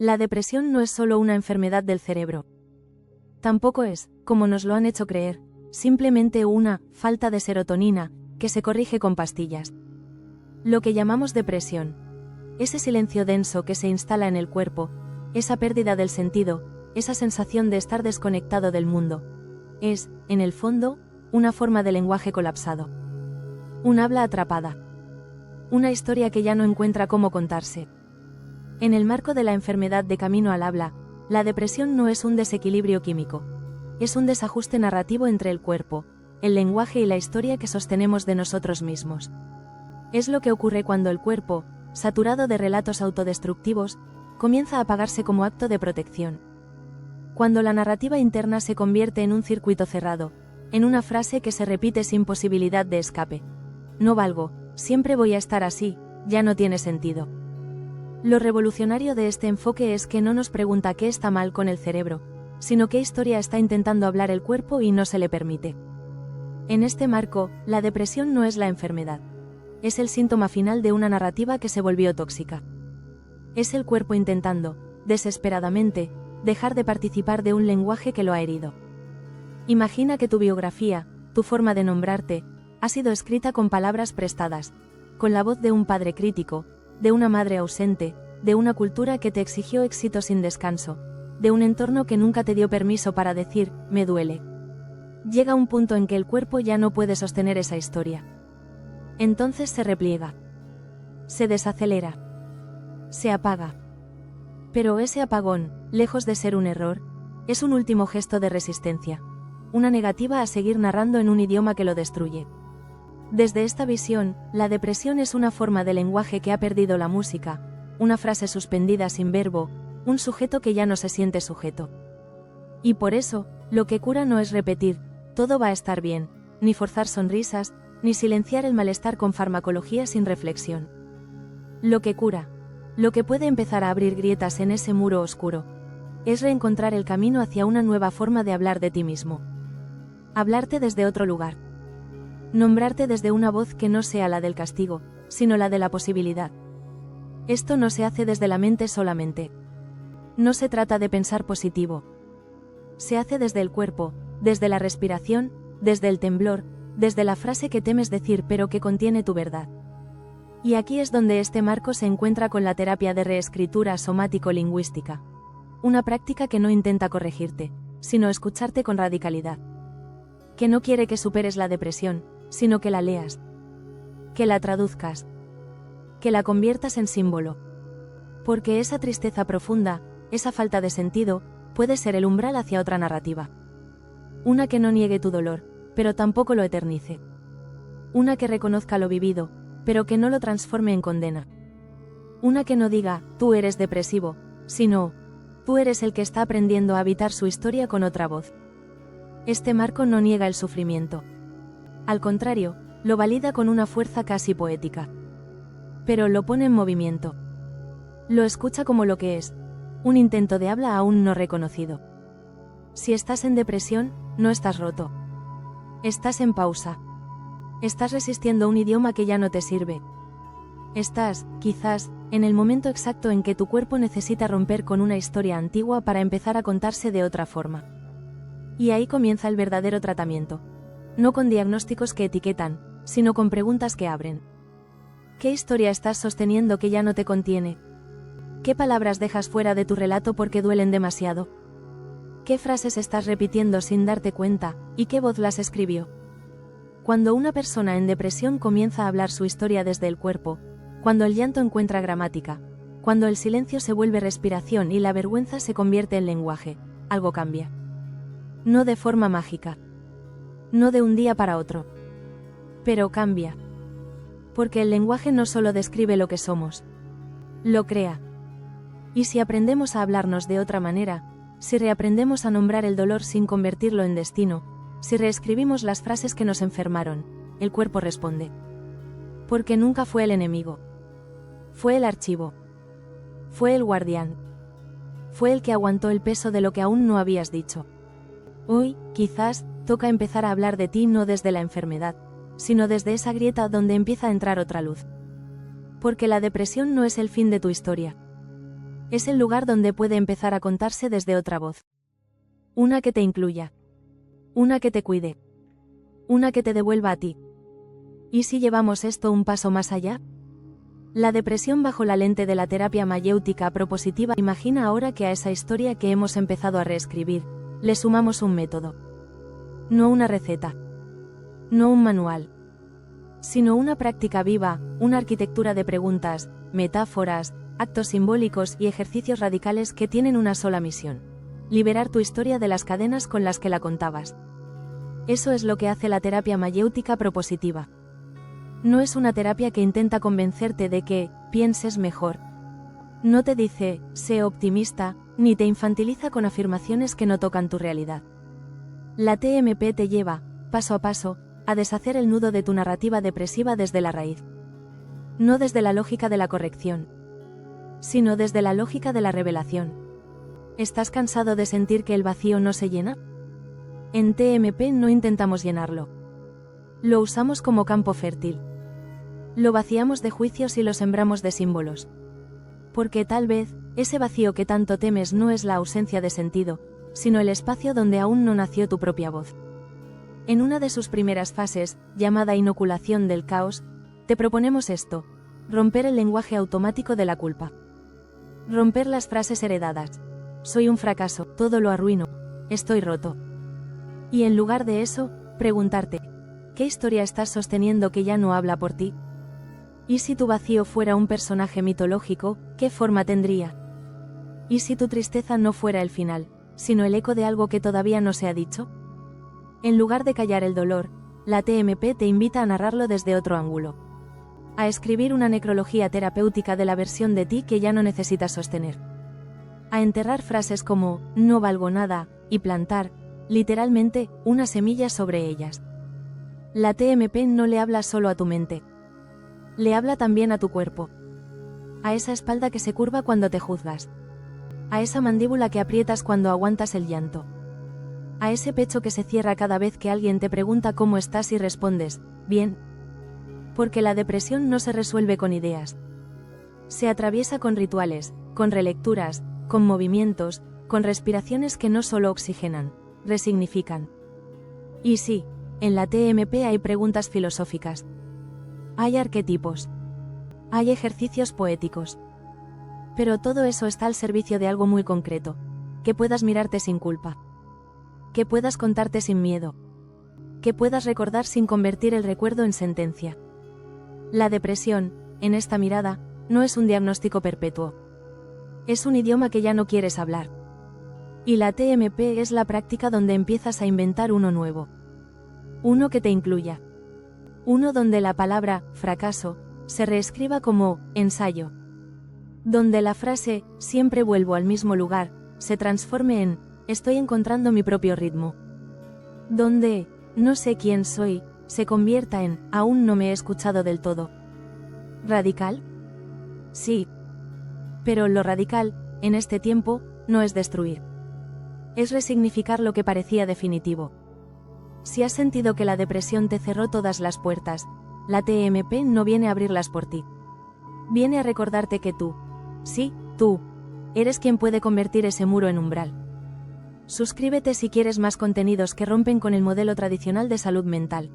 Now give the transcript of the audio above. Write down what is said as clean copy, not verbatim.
La depresión no es solo una enfermedad del cerebro. Tampoco es, como nos lo han hecho creer, simplemente una falta de serotonina que se corrige con pastillas. Lo que llamamos depresión, ese silencio denso que se instala en el cuerpo, esa pérdida del sentido, esa sensación de estar desconectado del mundo, es, en el fondo, una forma de lenguaje colapsado. Un habla atrapada. Una historia que ya no encuentra cómo contarse. En el marco de la enfermedad de camino al habla, la depresión no es un desequilibrio químico. Es un desajuste narrativo entre el cuerpo, el lenguaje y la historia que sostenemos de nosotros mismos. Es lo que ocurre cuando el cuerpo, saturado de relatos autodestructivos, comienza a apagarse como acto de protección. Cuando la narrativa interna se convierte en un circuito cerrado, en una frase que se repite sin posibilidad de escape. No valgo, siempre voy a estar así, ya no tiene sentido. Lo revolucionario de este enfoque es que no nos pregunta qué está mal con el cerebro, sino qué historia está intentando hablar el cuerpo y no se le permite. En este marco, la depresión no es la enfermedad. Es el síntoma final de una narrativa que se volvió tóxica. Es el cuerpo intentando, desesperadamente, dejar de participar de un lenguaje que lo ha herido. Imagina que tu biografía, tu forma de nombrarte, ha sido escrita con palabras prestadas, con la voz de un padre crítico, de una madre ausente, de una cultura que te exigió éxito sin descanso, de un entorno que nunca te dio permiso para decir, me duele. Llega un punto en que el cuerpo ya no puede sostener esa historia. Entonces se repliega. Se desacelera. Se apaga. Pero ese apagón, lejos de ser un error, es un último gesto de resistencia. Una negativa a seguir narrando en un idioma que lo destruye. Desde esta visión, la depresión es una forma de lenguaje que ha perdido la música, una frase suspendida sin verbo, un sujeto que ya no se siente sujeto. Y por eso, lo que cura no es repetir, todo va a estar bien, ni forzar sonrisas, ni silenciar el malestar con farmacología sin reflexión. Lo que cura, lo que puede empezar a abrir grietas en ese muro oscuro, es reencontrar el camino hacia una nueva forma de hablar de ti mismo. Hablarte desde otro lugar. Nombrarte desde una voz que no sea la del castigo, sino la de la posibilidad. Esto no se hace desde la mente solamente. No se trata de pensar positivo. Se hace desde el cuerpo, desde la respiración, desde el temblor, desde la frase que temes decir pero que contiene tu verdad. Y aquí es donde este marco se encuentra con la terapia de reescritura somático-lingüística. Una práctica que no intenta corregirte, sino escucharte con radicalidad. Que no quiere que superes la depresión, sino que la leas. Que la traduzcas. Que la conviertas en símbolo. Porque esa tristeza profunda, esa falta de sentido, puede ser el umbral hacia otra narrativa. Una que no niegue tu dolor, pero tampoco lo eternice. Una que reconozca lo vivido, pero que no lo transforme en condena. Una que no diga, tú eres depresivo, sino, tú eres el que está aprendiendo a habitar su historia con otra voz. Este marco no niega el sufrimiento. Al contrario, lo valida con una fuerza casi poética. Pero lo pone en movimiento. Lo escucha como lo que es, un intento de habla aún no reconocido. Si estás en depresión, no estás roto. Estás en pausa. Estás resistiendo un idioma que ya no te sirve. Estás, quizás, en el momento exacto en que tu cuerpo necesita romper con una historia antigua para empezar a contarse de otra forma. Y ahí comienza el verdadero tratamiento. No con diagnósticos que etiquetan, sino con preguntas que abren. ¿Qué historia estás sosteniendo que ya no te contiene? ¿Qué palabras dejas fuera de tu relato porque duelen demasiado? ¿Qué frases estás repitiendo sin darte cuenta, y qué voz las escribió? Cuando una persona en depresión comienza a hablar su historia desde el cuerpo, cuando el llanto encuentra gramática, cuando el silencio se vuelve respiración y la vergüenza se convierte en lenguaje, algo cambia. No de forma mágica. No de un día para otro. Pero cambia. Porque el lenguaje no solo describe lo que somos. Lo crea. Y si aprendemos a hablarnos de otra manera, si reaprendemos a nombrar el dolor sin convertirlo en destino, si reescribimos las frases que nos enfermaron, el cuerpo responde. Porque nunca fue el enemigo. Fue el archivo. Fue el guardián. Fue el que aguantó el peso de lo que aún no habías dicho. Hoy, quizás, toca empezar a hablar de ti no desde la enfermedad, sino desde esa grieta donde empieza a entrar otra luz. Porque la depresión no es el fin de tu historia. Es el lugar donde puede empezar a contarse desde otra voz. Una que te incluya. Una que te cuide. Una que te devuelva a ti. ¿Y si llevamos esto un paso más allá? La depresión bajo la lente de la terapia mayéutica propositiva. Imagina ahora que a esa historia que hemos empezado a reescribir, le sumamos un método. No una receta. No un manual. Sino una práctica viva, una arquitectura de preguntas, metáforas, actos simbólicos y ejercicios radicales que tienen una sola misión: liberar tu historia de las cadenas con las que la contabas. Eso es lo que hace la terapia mayéutica propositiva. No es una terapia que intenta convencerte de que pienses mejor. No te dice, sé optimista, ni te infantiliza con afirmaciones que no tocan tu realidad. La TMP te lleva, paso a paso, a deshacer el nudo de tu narrativa depresiva desde la raíz. No desde la lógica de la corrección, sino desde la lógica de la revelación. ¿Estás cansado de sentir que el vacío no se llena? En TMP no intentamos llenarlo. Lo usamos como campo fértil. Lo vaciamos de juicios y lo sembramos de símbolos. Porque tal vez, ese vacío que tanto temes no es la ausencia de sentido, sino el espacio donde aún no nació tu propia voz. En una de sus primeras fases, llamada inoculación del caos, te proponemos esto: romper el lenguaje automático de la culpa. Romper las frases heredadas. Soy un fracaso, todo lo arruino, estoy roto. Y en lugar de eso, preguntarte, ¿qué historia estás sosteniendo que ya no habla por ti? ¿Y si tu vacío fuera un personaje mitológico, qué forma tendría? ¿Y si tu tristeza no fuera el final, sino el eco de algo que todavía no se ha dicho? En lugar de callar el dolor, la TMP te invita a narrarlo desde otro ángulo. A escribir una necrología terapéutica de la versión de ti que ya no necesitas sostener. A enterrar frases como, no valgo nada, y plantar, literalmente, una semilla sobre ellas. La TMP no le habla solo a tu mente. Le habla también a tu cuerpo. A esa espalda que se curva cuando te juzgas. A esa mandíbula que aprietas cuando aguantas el llanto. A ese pecho que se cierra cada vez que alguien te pregunta cómo estás y respondes, bien. Porque la depresión no se resuelve con ideas. Se atraviesa con rituales, con relecturas, con movimientos, con respiraciones que no solo oxigenan, resignifican. Y sí, en la TMP hay preguntas filosóficas. Hay arquetipos. Hay ejercicios poéticos. Pero todo eso está al servicio de algo muy concreto: que puedas mirarte sin culpa. Que puedas contarte sin miedo. Que puedas recordar sin convertir el recuerdo en sentencia. La depresión, en esta mirada, no es un diagnóstico perpetuo. Es un idioma que ya no quieres hablar. Y la TMP es la práctica donde empiezas a inventar uno nuevo. Uno que te incluya. Uno donde la palabra fracaso se reescriba como ensayo. Donde la frase siempre vuelvo al mismo lugar se transforme en estoy encontrando mi propio ritmo. Donde no sé quién soy se convierta en aún no me he escuchado del todo. ¿Radical? Sí. Pero lo radical, en este tiempo, no es destruir. Es resignificar lo que parecía definitivo. Si has sentido que la depresión te cerró todas las puertas, la TMP no viene a abrirlas por ti. Viene a recordarte que tú, sí, tú, eres quien puede convertir ese muro en umbral. Suscríbete si quieres más contenidos que rompen con el modelo tradicional de salud mental.